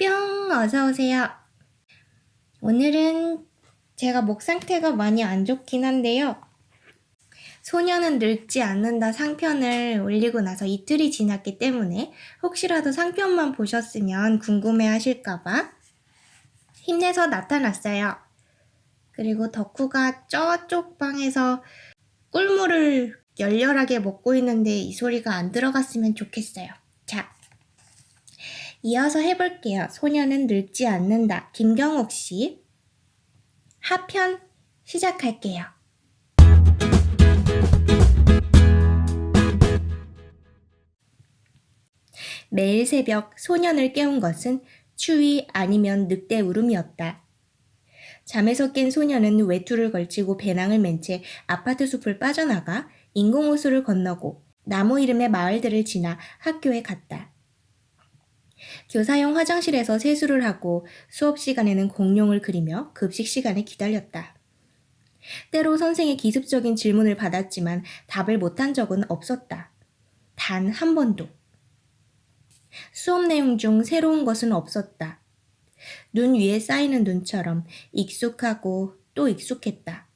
뿅! 어서오세요. 오늘은 제가 목 상태가 많이 안 좋긴 한데요. 소녀는 늙지 않는다 상편을 올리고 나서 이틀이 지났기 때문에 혹시라도 상편만 보셨으면 궁금해 하실까봐 힘내서 나타났어요. 그리고 덕후가 저쪽 방에서 꿀물을 열렬하게 먹고 있는데 이 소리가 안 들어갔으면 좋겠어요. 자, 이어서 해볼게요. 소녀는 늙지 않는다. 김경옥 씨. 하편 시작할게요. 매일 새벽 소년을 깨운 것은 추위 아니면 늑대 울음이었다. 잠에서 깬 소년은 외투를 걸치고 배낭을 맨 채 아파트 숲을 빠져나가 인공호수를 건너고 나무 이름의 마을들을 지나 학교에 갔다. 교사용 화장실에서 세수를 하고 수업 시간에는 공룡을 그리며 급식 시간에 기다렸다. 때로 선생의 기습적인 질문을 받았지만 답을 못한 적은 없었다. 단 한 번도. 수업 내용 중 새로운 것은 없었다. 눈 위에 쌓이는 눈처럼 익숙하고 또 익숙했다.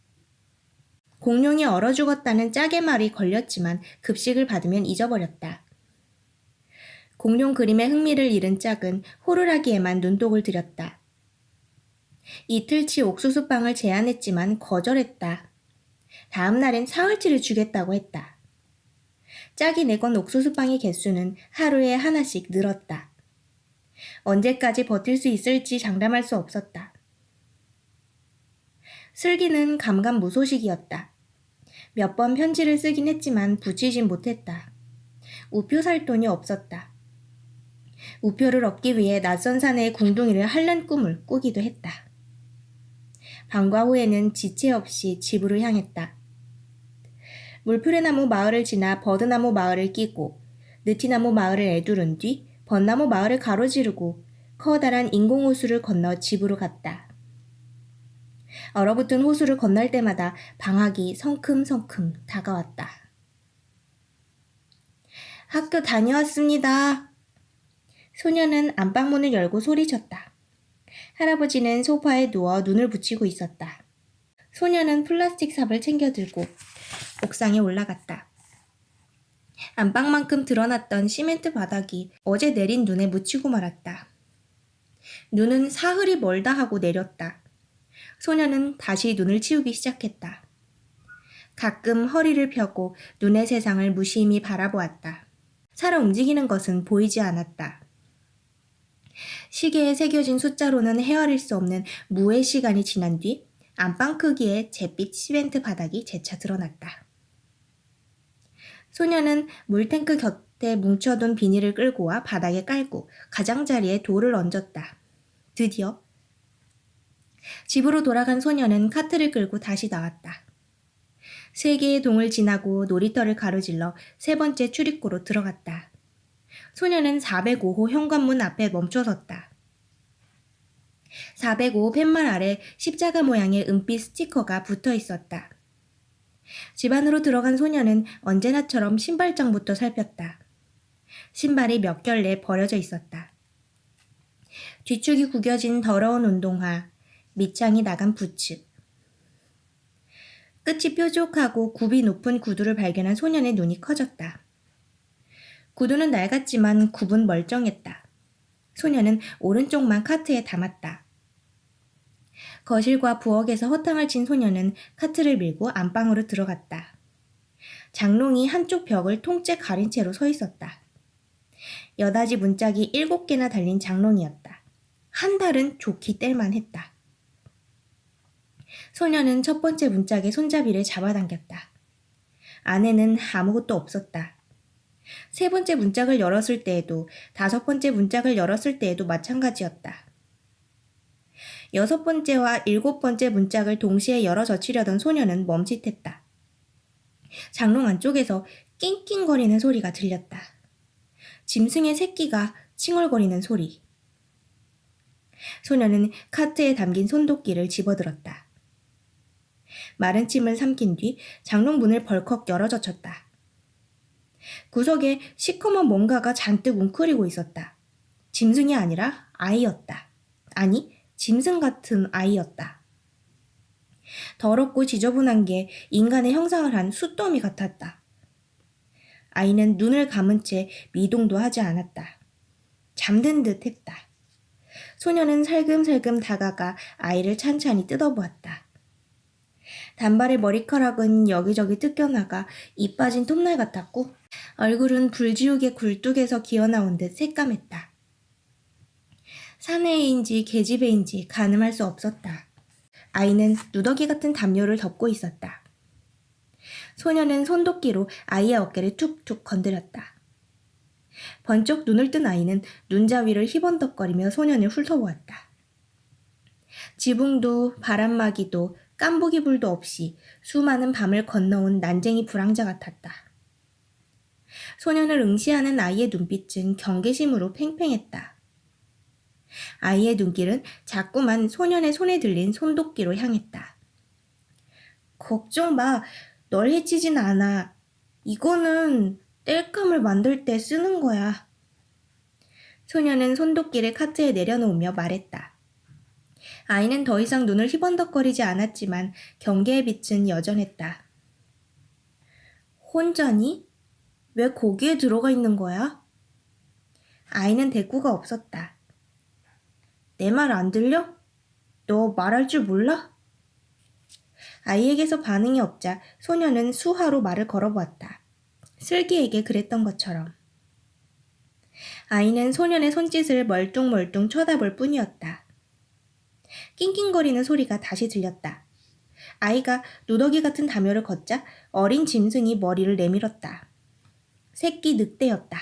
공룡이 얼어 죽었다는 짝의 말이 걸렸지만 급식을 받으면 잊어버렸다. 공룡 그림에 흥미를 잃은 짝은 호루라기에만 눈독을 들였다. 이틀치 옥수수빵을 제안했지만 거절했다. 다음 날엔 사흘치를 주겠다고 했다. 짝이 내건 옥수수빵의 개수는 하루에 하나씩 늘었다. 언제까지 버틸 수 있을지 장담할 수 없었다. 슬기는 감감무소식이었다. 몇 번 편지를 쓰긴 했지만 붙이진 못했다. 우표 살 돈이 없었다. 우표를 얻기 위해 낯선 사내의 궁둥이를 핥는 꿈을 꾸기도 했다. 방과 후에는 지체 없이 집으로 향했다. 물풀의나무 마을을 지나 버드나무 마을을 끼고 느티나무 마을을 애두른 뒤 벚나무 마을을 가로지르고 커다란 인공호수를 건너 집으로 갔다. 얼어붙은 호수를 건널 때마다 방학이 성큼성큼 다가왔다. 학교 다녀왔습니다. 소녀는 안방문을 열고 소리쳤다. 할아버지는 소파에 누워 눈을 붙이고 있었다. 소녀는 플라스틱 삽을 챙겨 들고 옥상에 올라갔다. 안방만큼 드러났던 시멘트 바닥이 어제 내린 눈에 묻히고 말았다. 눈은 사흘이 멀다 하고 내렸다. 소녀는 다시 눈을 치우기 시작했다. 가끔 허리를 펴고 눈의 세상을 무심히 바라보았다. 살아 움직이는 것은 보이지 않았다. 시계에 새겨진 숫자로는 헤아릴 수 없는 무의 시간이 지난 뒤 안방 크기의 잿빛 시멘트 바닥이 재차 드러났다. 소녀는 물탱크 곁에 뭉쳐둔 비닐을 끌고 와 바닥에 깔고 가장자리에 돌을 얹었다. 드디어 집으로 돌아간 소녀는 카트를 끌고 다시 나왔다. 3개의 동을 지나고 놀이터를 가로질러 3번째 출입구로 들어갔다. 소녀는 405호 현관문 앞에 멈춰섰다. 405 팻말 아래 십자가 모양의 은빛 스티커가 붙어 있었다. 집 안으로 들어간 소녀는 언제나처럼 신발장부터 살폈다. 신발이 몇 켤레 버려져 있었다. 뒤축이 구겨진 더러운 운동화, 밑창이 나간 부츠. 끝이 뾰족하고 굽이 높은 구두를 발견한 소년의 눈이 커졌다. 구두는 낡았지만 굽은 멀쩡했다. 소년은 오른쪽만 카트에 담았다. 거실과 부엌에서 허탕을 친 소년은 카트를 밀고 안방으로 들어갔다. 장롱이 한쪽 벽을 통째 가린 채로 서 있었다. 여닫이 문짝이 7개나 달린 장롱이었다. 한 달은 좋게 뗄만 했다. 소녀는 첫 번째 문짝의 손잡이를 잡아당겼다. 안에는 아무것도 없었다. 3번째 문짝을 열었을 때에도 5번째 문짝을 열었을 때에도 마찬가지였다. 6번째와 7번째 문짝을 동시에 열어 젖히려던 소녀는 멈칫했다. 장롱 안쪽에서 낑낑거리는 소리가 들렸다. 짐승의 새끼가 칭얼거리는 소리. 소녀는 카트에 담긴 손도끼를 집어들었다. 마른 침을 삼킨 뒤 장롱 문을 벌컥 열어 젖혔다. 구석에 시커먼 뭔가가 잔뜩 웅크리고 있었다. 짐승이 아니라 아이였다. 아니, 짐승 같은 아이였다. 더럽고 지저분한 게 인간의 형상을 한 숫더미 같았다. 아이는 눈을 감은 채 미동도 하지 않았다. 잠든 듯 했다. 소녀는 살금살금 다가가 아이를 찬찬히 뜯어보았다. 단발의 머리카락은 여기저기 뜯겨나가 이 빠진 톱날 같았고 얼굴은 불지옥의 굴뚝에서 기어나온 듯 새까맸다. 사내애인지 계집애인지 가늠할 수 없었다. 아이는 누더기 같은 담요를 덮고 있었다. 소녀는 손도끼로 아이의 어깨를 툭툭 건드렸다. 번쩍 눈을 뜬 아이는 눈자위를 희번덕거리며 소년을 훑어보았다. 지붕도 바람막이도 깐부기불도 없이 수많은 밤을 건너온 난쟁이 불황자 같았다. 소년을 응시하는 아이의 눈빛은 경계심으로 팽팽했다. 아이의 눈길은 자꾸만 소년의 손에 들린 손도끼로 향했다. 걱정 마, 널 해치진 않아. 이거는 땔감을 만들 때 쓰는 거야. 소년은 손도끼를 카트에 내려놓으며 말했다. 아이는 더 이상 눈을 희번덕거리지 않았지만 경계의 빛은 여전했다. 혼자니? 왜 거기에 들어가 있는 거야? 아이는 대꾸가 없었다. 내 말 안 들려? 너 말할 줄 몰라? 아이에게서 반응이 없자 소녀는 수화로 말을 걸어보았다. 슬기에게 그랬던 것처럼. 아이는 소년의 손짓을 멀뚱멀뚱 쳐다볼 뿐이었다. 낑낑거리는 소리가 다시 들렸다. 아이가 누더기 같은 담요를 걷자 어린 짐승이 머리를 내밀었다. 새끼 늑대였다.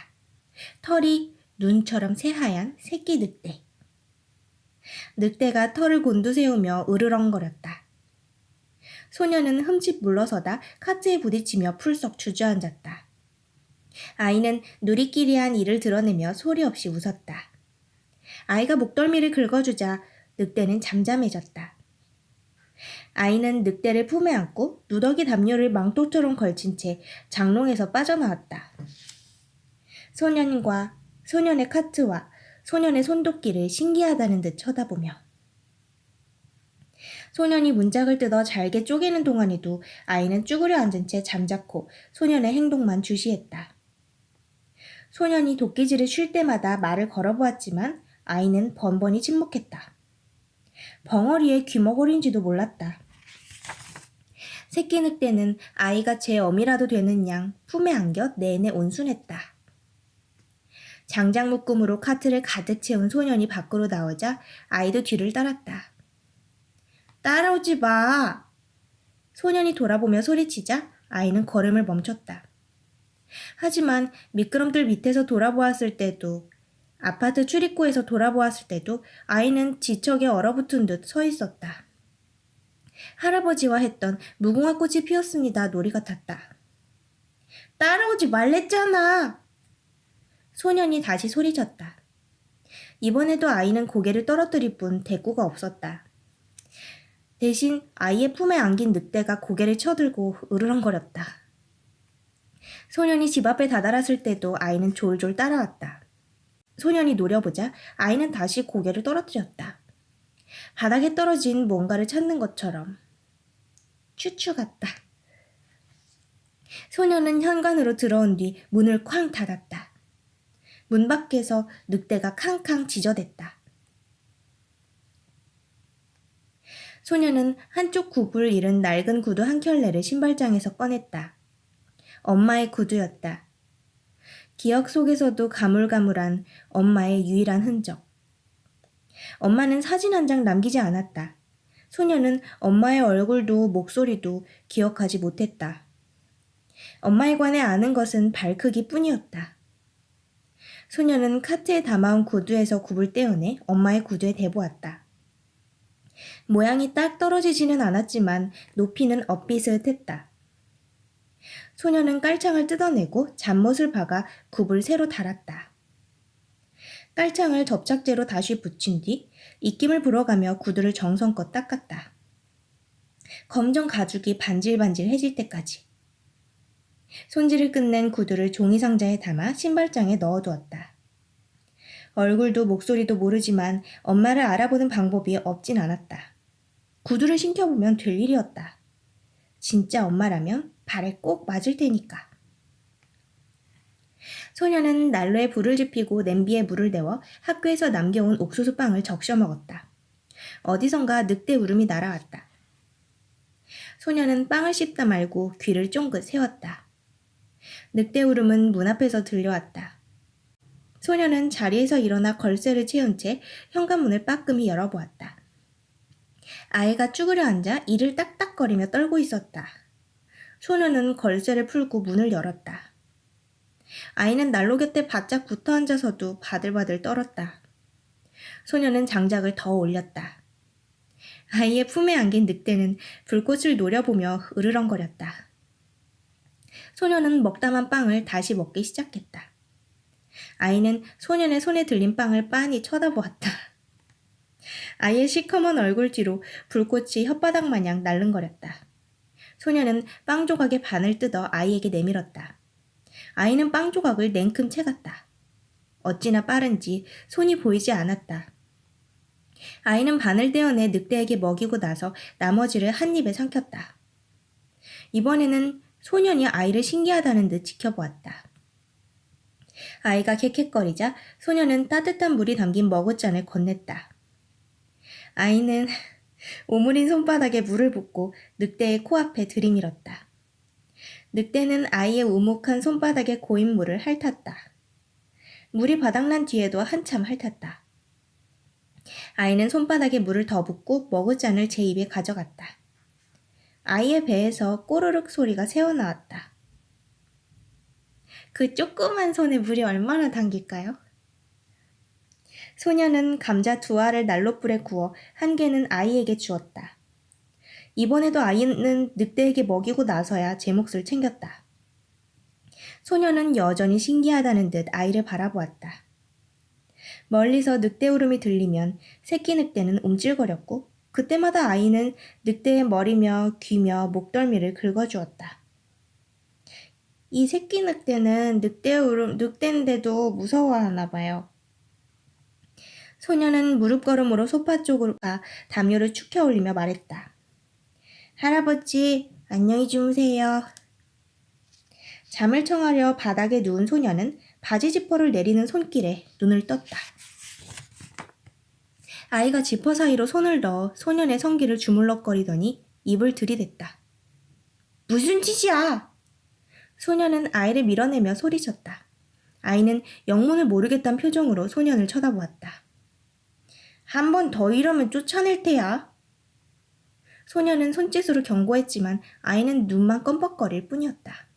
털이 눈처럼 새하얀 새끼 늑대. 늑대가 털을 곤두세우며 으르렁거렸다. 소녀는 흠칫 물러서다 카트에 부딪히며 풀썩 주저앉았다. 아이는 누리끼리한 이를 드러내며 소리 없이 웃었다. 아이가 목덜미를 긁어주자 늑대는 잠잠해졌다. 아이는 늑대를 품에 안고 누더기 담요를 망토처럼 걸친 채 장롱에서 빠져나왔다. 소년의 카트와 소년의 손도끼를 신기하다는 듯 쳐다보며. 소년이 문짝을 뜯어 잘게 쪼개는 동안에도 아이는 쭈그려 앉은 채 잠자코 소년의 행동만 주시했다. 소년이 도끼질을 쉴 때마다 말을 걸어보았지만 아이는 번번이 침묵했다. 벙어리에 귀머거린지도 몰랐다. 새끼 늑대는 아이가 제 어미라도 되는 양 품에 안겨 내내 온순했다. 장작 묶음으로 카트를 가득 채운 소년이 밖으로 나오자 아이도 뒤를 따랐다. 따라오지 마! 소년이 돌아보며 소리치자 아이는 걸음을 멈췄다. 하지만 미끄럼틀 밑에서 돌아보았을 때도 아파트 출입구에서 돌아보았을 때도 아이는 지척에 얼어붙은 듯 서 있었다. 할아버지와 했던 무궁화 꽃이 피었습니다 놀이 같았다. 따라오지 말랬잖아! 소년이 다시 소리쳤다. 이번에도 아이는 고개를 떨어뜨릴 뿐 대꾸가 없었다. 대신 아이의 품에 안긴 늑대가 고개를 쳐들고 으르렁거렸다. 소년이 집 앞에 다다랐을 때도 아이는 졸졸 따라왔다. 소년이 노려보자 아이는 다시 고개를 떨어뜨렸다. 바닥에 떨어진 뭔가를 찾는 것처럼. 추추 같다. 소년은 현관으로 들어온 뒤 문을 쾅 닫았다. 문 밖에서 늑대가 캉캉 짖어댔다. 소년은 한쪽 굽을 잃은 낡은 구두 한 켤레를 신발장에서 꺼냈다. 엄마의 구두였다. 기억 속에서도 가물가물한 엄마의 유일한 흔적. 엄마는 사진 한 장 남기지 않았다. 소년은 엄마의 얼굴도 목소리도 기억하지 못했다. 엄마에 관해 아는 것은 발 크기뿐이었다. 소년은 카트에 담아온 구두에서 굽을 떼어내 엄마의 구두에 대보았다. 모양이 딱 떨어지지는 않았지만 높이는 엇비슷했다. 소년은 깔창을 뜯어내고 잡못을 박아 굽을 새로 달았다. 깔창을 접착제로 다시 붙인 뒤 입김을 불어가며 구두를 정성껏 닦았다. 검정 가죽이 반질반질해질 때까지. 손질을 끝낸 구두를 종이상자에 담아 신발장에 넣어두었다. 얼굴도 목소리도 모르지만 엄마를 알아보는 방법이 없진 않았다. 구두를 신겨보면 될 일이었다. 진짜 엄마라면 발에 꼭 맞을 테니까. 소녀는 난로에 불을 지피고 냄비에 물을 데워 학교에서 남겨온 옥수수빵을 적셔 먹었다. 어디선가 늑대 울음이 날아왔다. 소녀는 빵을 씹다 말고 귀를 쫑긋 세웠다. 늑대 울음은 문 앞에서 들려왔다. 소녀는 자리에서 일어나 걸쇠를 채운 채 현관문을 빠끔히 열어보았다. 아이가 쭈그려 앉아 이를 딱딱거리며 떨고 있었다. 소녀는 걸쇠를 풀고 문을 열었다. 아이는 난로 곁에 바짝 붙어 앉아서도 바들바들 떨었다. 소녀는 장작을 더 올렸다. 아이의 품에 안긴 늑대는 불꽃을 노려보며 으르렁거렸다. 소녀는 먹다만 빵을 다시 먹기 시작했다. 아이는 소년의 손에 들린 빵을 빤히 쳐다보았다. 아이의 시커먼 얼굴 뒤로 불꽃이 혓바닥 마냥 날름거렸다. 소년은 빵 조각의 반을 뜯어 아이에게 내밀었다. 아이는 빵 조각을 냉큼 채갔다. 어찌나 빠른지 손이 보이지 않았다. 아이는 반을 떼어내 늑대에게 먹이고 나서 나머지를 한 입에 삼켰다. 이번에는 소년이 아이를 신기하다는 듯 지켜보았다. 아이가 캑캑거리자 소년은 따뜻한 물이 담긴 머그잔을 건넸다. 아이는 오므린 손바닥에 물을 붓고 늑대의 코앞에 들이밀었다. 늑대는 아이의 우묵한 손바닥에 고인 물을 핥았다. 물이 바닥난 뒤에도 한참 핥았다. 아이는 손바닥에 물을 더 붓고 머그잔을 제 입에 가져갔다. 아이의 배에서 꼬르륵 소리가 새어나왔다. 그 조그만 손에 물이 얼마나 담길까요? 소녀는 감자 2알을 난로불에 구워 한 개는 아이에게 주었다. 이번에도 아이는 늑대에게 먹이고 나서야 제 몫을 챙겼다. 소녀는 여전히 신기하다는 듯 아이를 바라보았다. 멀리서 늑대 울음이 들리면 새끼 늑대는 움찔거렸고 그때마다 아이는 늑대의 머리며 귀며 목덜미를 긁어주었다. 이 새끼 늑대는 늑대인데도 무서워하나 봐요. 소녀는 무릎걸음으로 소파 쪽으로 가 담요를 축혀 올리며 말했다. 할아버지, 안녕히 주무세요. 잠을 청하려 바닥에 누운 소녀는 바지 지퍼를 내리는 손길에 눈을 떴다. 아이가 지퍼 사이로 손을 넣어 소년의 성기를 주물럭거리더니 입을 들이댔다. 무슨 짓이야? 소녀는 아이를 밀어내며 소리쳤다. 아이는 영문을 모르겠다는 표정으로 소년을 쳐다보았다. 한 번 더 이러면 쫓아낼 테야. 소녀는 손짓으로 경고했지만 아이는 눈만 껌뻑거릴 뿐이었다.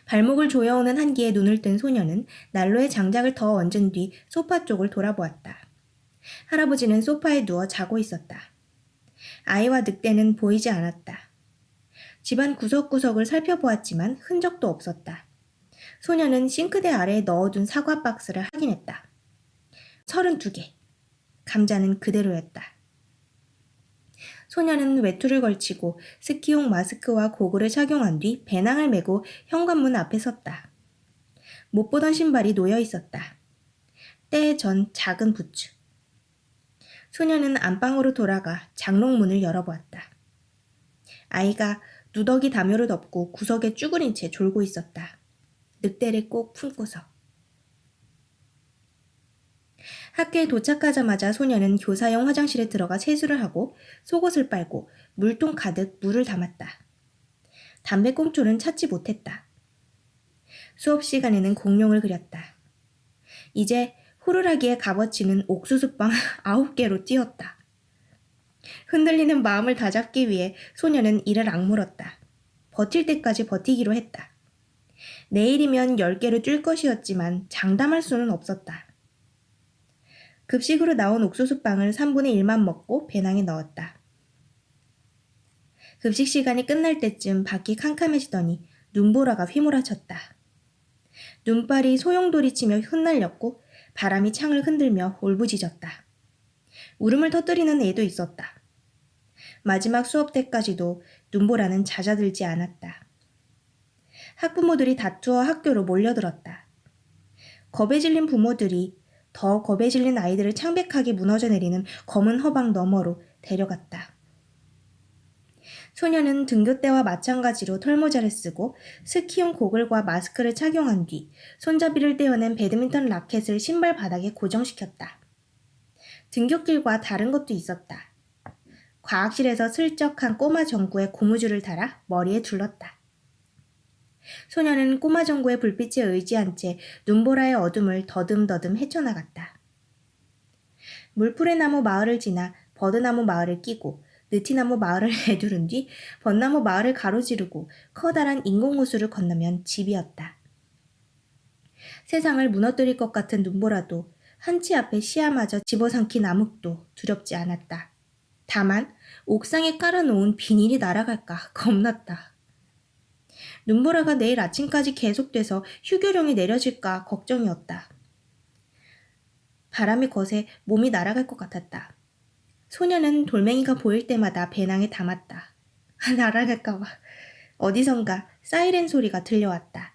발목을 조여오는 한기에 눈을 뜬 소녀는 난로에 장작을 더 얹은 뒤 소파 쪽을 돌아보았다. 할아버지는 소파에 누워 자고 있었다. 아이와 늑대는 보이지 않았다. 집안 구석구석을 살펴보았지만 흔적도 없었다. 소녀는 싱크대 아래에 넣어둔 사과 박스를 확인했다. 32개. 감자는 그대로였다. 소녀는 외투를 걸치고 스키용 마스크와 고글을 착용한 뒤 배낭을 메고 현관문 앞에 섰다. 못 보던 신발이 놓여 있었다. 때 전 작은 부츠. 소녀는 안방으로 돌아가 장롱문을 열어보았다. 아이가 누더기 담요를 덮고 구석에 쭈그린 채 졸고 있었다. 늑대를 꼭 품고서. 학교에 도착하자마자 소녀는 교사용 화장실에 들어가 세수를 하고 속옷을 빨고 물통 가득 물을 담았다. 담배꽁초는 찾지 못했다. 수업 시간에는 공룡을 그렸다. 이제 호루라기에 값어치는 옥수수빵 9개로 뛰었다. 흔들리는 마음을 다잡기 위해 소녀는 이를 악물었다. 버틸 때까지 버티기로 했다. 내일이면 10개를 뛸 것이었지만 장담할 수는 없었다. 급식으로 나온 옥수수빵을 3분의 1만 먹고 배낭에 넣었다. 급식 시간이 끝날 때쯤 밖이 캄캄해지더니 눈보라가 휘몰아쳤다. 눈발이 소용돌이치며 흩날렸고 바람이 창을 흔들며 울부짖었다. 울음을 터뜨리는 애도 있었다. 마지막 수업 때까지도 눈보라는 잦아들지 않았다. 학부모들이 다투어 학교로 몰려들었다. 겁에 질린 부모들이 더 겁에 질린 아이들을 창백하게 무너져 내리는 검은 허방 너머로 데려갔다. 소녀는 등굣대와 마찬가지로 털모자를 쓰고 스키용 고글과 마스크를 착용한 뒤 손잡이를 떼어낸 배드민턴 라켓을 신발 바닥에 고정시켰다. 등굣길과 다른 것도 있었다. 과학실에서 슬쩍 한 꼬마 전구에 고무줄을 달아 머리에 둘렀다. 소녀는 꼬마 전구의 불빛에 의지한 채 눈보라의 어둠을 더듬더듬 헤쳐나갔다. 물풀의나무 마을을 지나 버드나무 마을을 끼고 느티나무 마을을 내두른 뒤 벚나무 마을을 가로지르고 커다란 인공호수를 건너면 집이었다. 세상을 무너뜨릴 것 같은 눈보라도 한치 앞에 시야마저 집어삼킨 암흑도 두렵지 않았다. 다만 옥상에 깔아놓은 비닐이 날아갈까 겁났다. 눈보라가 내일 아침까지 계속돼서 휴교령이 내려질까 걱정이었다. 바람이 거세 몸이 날아갈 것 같았다. 소녀는 돌멩이가 보일 때마다 배낭에 담았다. 날아갈까봐. 어디선가 사이렌 소리가 들려왔다.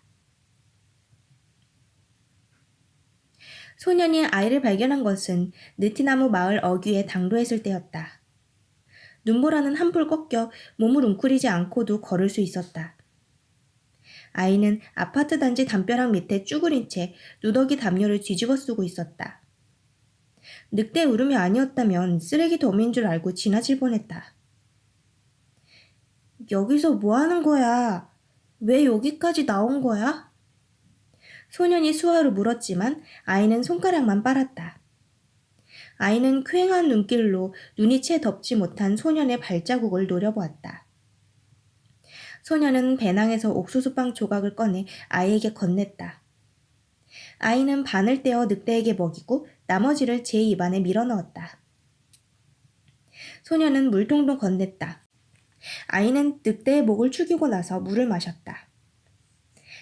소년이 아이를 발견한 것은 느티나무 마을 어귀에 당도했을 때였다. 눈보라는 한풀 꺾여 몸을 웅크리지 않고도 걸을 수 있었다. 아이는 아파트 단지 담벼락 밑에 쭈그린 채 누더기 담요를 뒤집어 쓰고 있었다. 늑대 울음이 아니었다면 쓰레기 더미인 줄 알고 지나칠 뻔했다. 여기서 뭐 하는 거야? 왜 여기까지 나온 거야? 소년이 수화로 물었지만 아이는 손가락만 빨았다. 아이는 퀭한 눈길로 눈이 채 덮지 못한 소년의 발자국을 노려보았다. 소년은 배낭에서 옥수수빵 조각을 꺼내 아이에게 건넸다. 아이는 반을 떼어 늑대에게 먹이고 나머지를 제 입안에 밀어넣었다. 소년은 물통도 건넸다. 아이는 늑대의 목을 축이고 나서 물을 마셨다.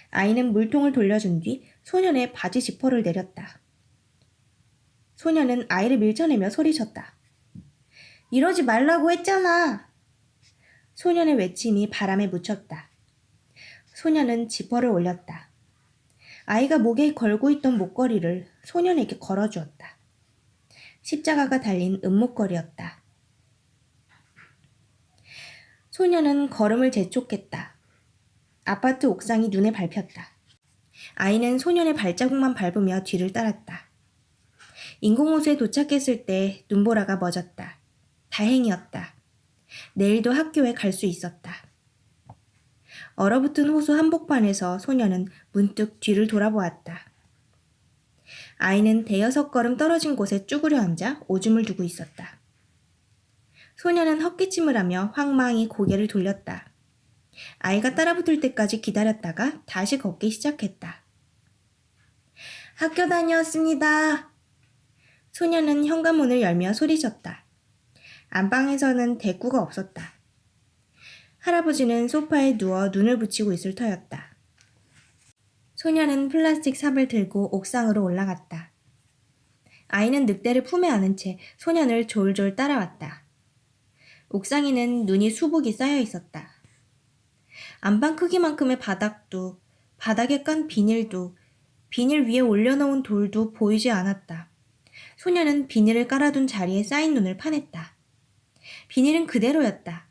아이는 물통을 돌려준 뒤 소년의 바지 지퍼를 내렸다. 소년은 아이를 밀쳐내며 소리쳤다. 이러지 말라고 했잖아. 소년의 외침이 바람에 묻혔다. 소년은 지퍼를 올렸다. 아이가 목에 걸고 있던 목걸이를 소년에게 걸어주었다. 십자가가 달린 은목걸이였다. 소년은 걸음을 재촉했다. 아파트 옥상이 눈에 밟혔다. 아이는 소년의 발자국만 밟으며 뒤를 따랐다. 인공호수에 도착했을 때 눈보라가 멎었다. 다행이었다. 내일도 학교에 갈 수 있었다. 얼어붙은 호수 한복판에서 소년은 문득 뒤를 돌아보았다. 아이는 대여섯 걸음 떨어진 곳에 쭈그려 앉아 오줌을 두고 있었다. 소년은 헛기침을 하며 황망히 고개를 돌렸다. 아이가 따라붙을 때까지 기다렸다가 다시 걷기 시작했다. 학교 다녀왔습니다. 소년은 현관문을 열며 소리쳤다. 안방에서는 대꾸가 없었다. 할아버지는 소파에 누워 눈을 붙이고 있을 터였다. 소년은 플라스틱 삽을 들고 옥상으로 올라갔다. 아이는 늑대를 품에 안은 채 소년을 졸졸 따라왔다. 옥상에는 눈이 수북이 쌓여 있었다. 안방 크기만큼의 바닥도, 바닥에 깐 비닐도, 비닐 위에 올려놓은 돌도 보이지 않았다. 소년은 비닐을 깔아둔 자리에 쌓인 눈을 파냈다. 비닐은 그대로였다.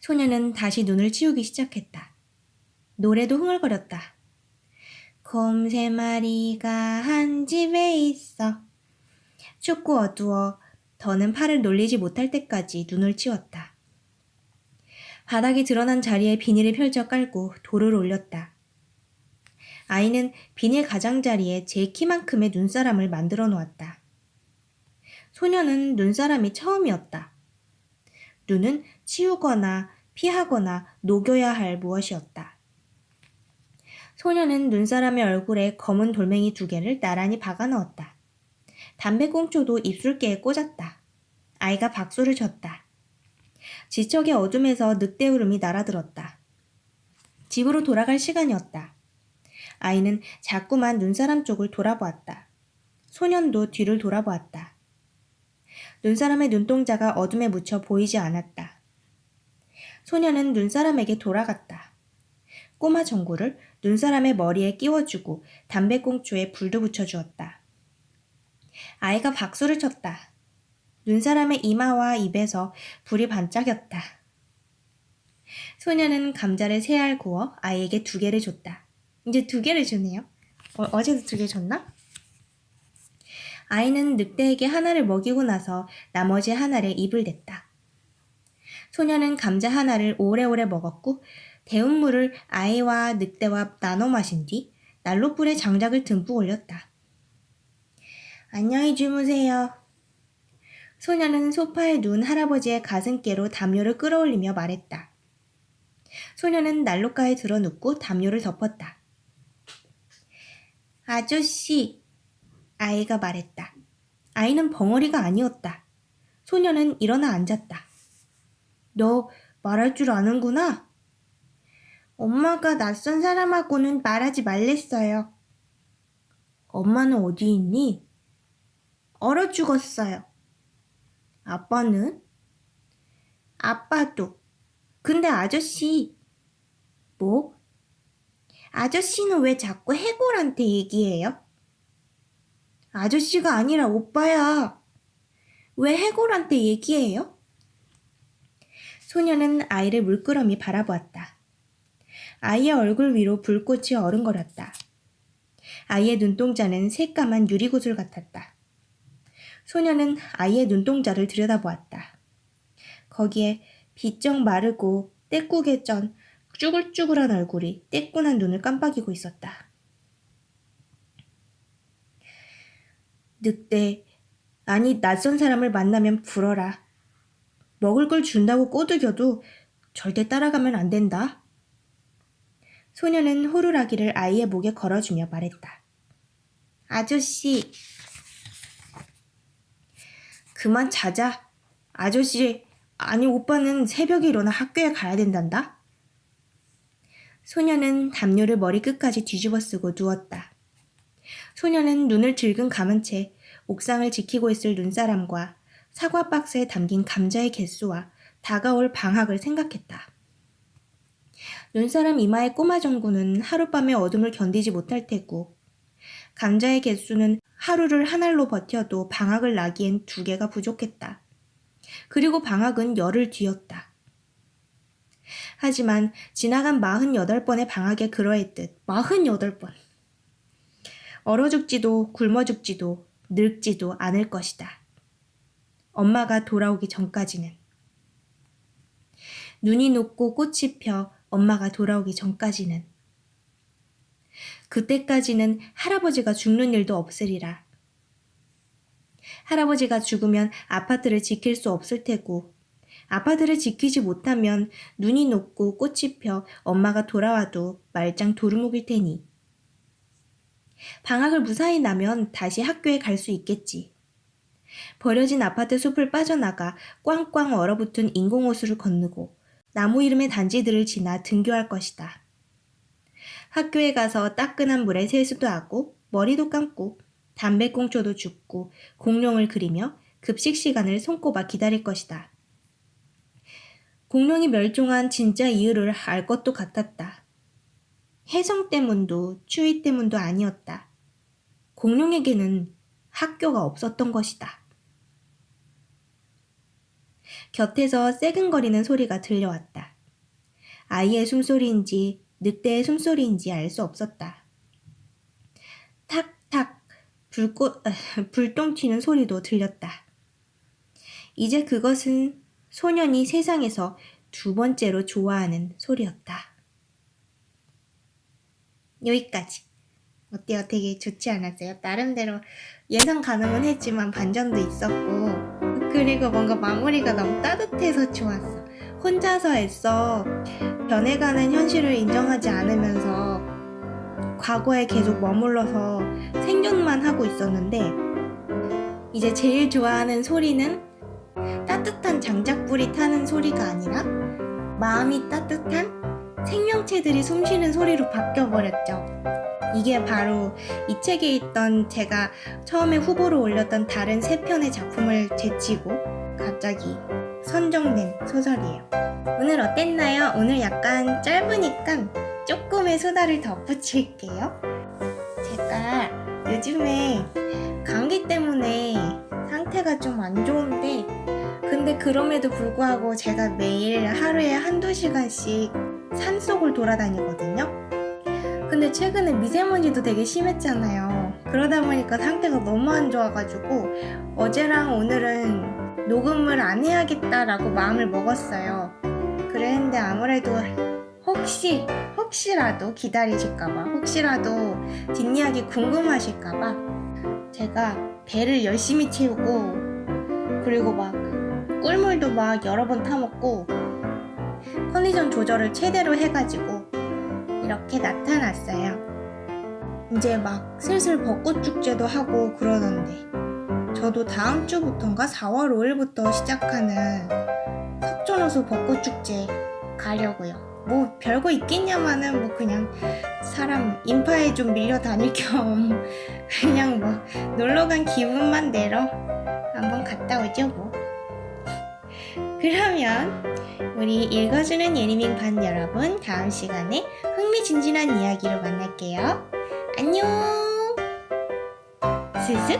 소년은 다시 눈을 치우기 시작했다. 노래도 흥얼거렸다. 곰 3마리가 한 집에 있어. 춥고 어두워 더는 팔을 놀리지 못할 때까지 눈을 치웠다. 바닥이 드러난 자리에 비닐을 펼쳐 깔고 돌을 올렸다. 아이는 비닐 가장자리에 제 키만큼의 눈사람을 만들어 놓았다. 소년은 눈사람이 처음이었다. 눈은 치우거나 피하거나 녹여야 할 무엇이었다. 소년은 눈사람의 얼굴에 검은 돌멩이 2개를 나란히 박아 넣었다. 담배꽁초도 입술깨에 꽂았다. 아이가 박수를 쳤다. 지척의 어둠에서 늑대 울음이 날아들었다. 집으로 돌아갈 시간이었다. 아이는 자꾸만 눈사람 쪽을 돌아보았다. 소년도 뒤를 돌아보았다. 눈사람의 눈동자가 어둠에 묻혀 보이지 않았다. 소년은 눈사람에게 돌아갔다. 꼬마 전구를 눈사람의 머리에 끼워주고 담배꽁초에 불도 붙여주었다. 아이가 박수를 쳤다. 눈사람의 이마와 입에서 불이 반짝였다. 소녀는 감자를 3알 구워 아이에게 2개를 줬다. 이제 2개를 주네요. 어제도 2개 줬나? 아이는 늑대에게 하나를 먹이고 나서 나머지 하나를 입을 댔다. 소녀는 감자 하나를 오래오래 먹었고 데운 물을 아이와 늑대와 나눠 마신 뒤 난로불에 장작을 듬뿍 올렸다. 안녕히 주무세요. 소녀는 소파에 누운 할아버지의 가슴께로 담요를 끌어올리며 말했다. 소녀는 난로가에 들어눕고 담요를 덮었다. 아저씨, 아이가 말했다. 아이는 벙어리가 아니었다. 소녀는 일어나 앉았다. 너 말할 줄 아는구나? 엄마가 낯선 사람하고는 말하지 말랬어요. 엄마는 어디 있니? 얼어 죽었어요. 아빠는? 아빠도. 근데 아저씨. 뭐? 아저씨는 왜 자꾸 해골한테 얘기해요? 아저씨가 아니라 오빠야. 왜 해골한테 얘기해요? 소녀는 아이를 물끄러미 바라보았다. 아이의 얼굴 위로 불꽃이 어른거렸다. 아이의 눈동자는 새까만 유리구슬 같았다. 소녀는 아이의 눈동자를 들여다보았다. 거기에 비쩍 마르고 떼꾸게 쩐 쭈글쭈글한 얼굴이 떼꾼한 눈을 깜빡이고 있었다. 늑대, 아니 낯선 사람을 만나면 불어라. 먹을 걸 준다고 꼬드겨도 절대 따라가면 안 된다. 소녀는 호루라기를 아이의 목에 걸어주며 말했다. 아저씨. 그만 자자. 아저씨, 아니 오빠는 새벽에 일어나 학교에 가야 된단다. 소녀는 담요를 머리 끝까지 뒤집어 쓰고 누웠다. 소녀는 눈을 질끈 감은 채 옥상을 지키고 있을 눈사람과 사과 박스에 담긴 감자의 개수와 다가올 방학을 생각했다. 눈사람 이마의 꼬마 전구는 하룻밤의 어둠을 견디지 못할 테고 감자의 개수는 하루를 한 알로 버텨도 방학을 나기엔 2개가 부족했다. 그리고 방학은 열흘 뒤였다. 하지만 지나간 48번의 방학에 그러했듯 48번. 얼어 죽지도 굶어 죽지도 늙지도 않을 것이다. 엄마가 돌아오기 전까지는. 눈이 녹고 꽃이 펴 엄마가 돌아오기 전까지는. 그때까지는 할아버지가 죽는 일도 없으리라. 할아버지가 죽으면 아파트를 지킬 수 없을 테고 아파트를 지키지 못하면 눈이 녹고 꽃이 펴 엄마가 돌아와도 말짱 도루묵일 테니. 방학을 무사히 나면 다시 학교에 갈 수 있겠지. 버려진 아파트 숲을 빠져나가 꽝꽝 얼어붙은 인공호수를 건너고 나무 이름의 단지들을 지나 등교할 것이다. 학교에 가서 따끈한 물에 세수도 하고 머리도 감고 담배꽁초도 줍고 공룡을 그리며 급식 시간을 손꼽아 기다릴 것이다. 공룡이 멸종한 진짜 이유를 알 것도 같았다. 혜성 때문도 추위 때문도 아니었다. 공룡에게는 학교가 없었던 것이다. 곁에서 새근거리는 소리가 들려왔다. 아이의 숨소리인지 늑대의 숨소리인지 알 수 없었다. 탁탁 불똥 튀는 소리도 들렸다. 이제 그것은 소년이 세상에서 2번째로 좋아하는 소리였다. 여기까지. 어때요? 되게 좋지 않았어요? 나름대로 예상 가능은 했지만 반전도 있었고 그리고 뭔가 마무리가 너무 따뜻해서 좋았어. 혼자서 애써 변해가는 현실을 인정하지 않으면서 과거에 계속 머물러서 생존만 하고 있었는데 이제 제일 좋아하는 소리는 따뜻한 장작불이 타는 소리가 아니라 마음이 따뜻한 생명체들이 숨쉬는 소리로 바뀌어버렸죠. 이게 바로 이 책에 있던 제가 처음에 후보로 올렸던 다른 3편의 작품을 제치고 갑자기 선정된 소설이에요. 오늘 어땠나요? 오늘 약간 짧으니까 조금의 소다를 덧붙일게요. 제가 요즘에 감기 때문에 상태가 좀 안 좋은데, 근데 그럼에도 불구하고 제가 매일 하루에 한두 시간씩 산속을 돌아다니거든요. 근데 최근에 미세먼지도 되게 심했잖아요. 그러다 보니까 상태가 너무 안 좋아가지고 어제랑 오늘은 녹음을 안 해야겠다라고 마음을 먹었어요. 그랬는데 아무래도 혹시라도 기다리실까봐, 혹시라도 뒷이야기 궁금하실까봐 제가 배를 열심히 채우고, 그리고 막 꿀물도 막 여러 번 타먹고 컨디션 조절을 최대로 해가지고 이렇게 나타났어요. 이제 막 슬슬 벚꽃 축제도 하고 그러던데, 저도 다음 주부터인가 4월 5일부터 시작하는 석촌호수 벚꽃 축제 가려고요. 뭐 별거 있겠냐마는 뭐 그냥 사람 인파에 좀 밀려 다닐 겸 그냥 뭐 놀러간 기분만 내러 한번 갔다 오죠 뭐. 그러면 우리 읽어주는 예니밍 반 여러분, 다음 시간에 흥미진진한 이야기로 만날게요. 안녕. 스슥.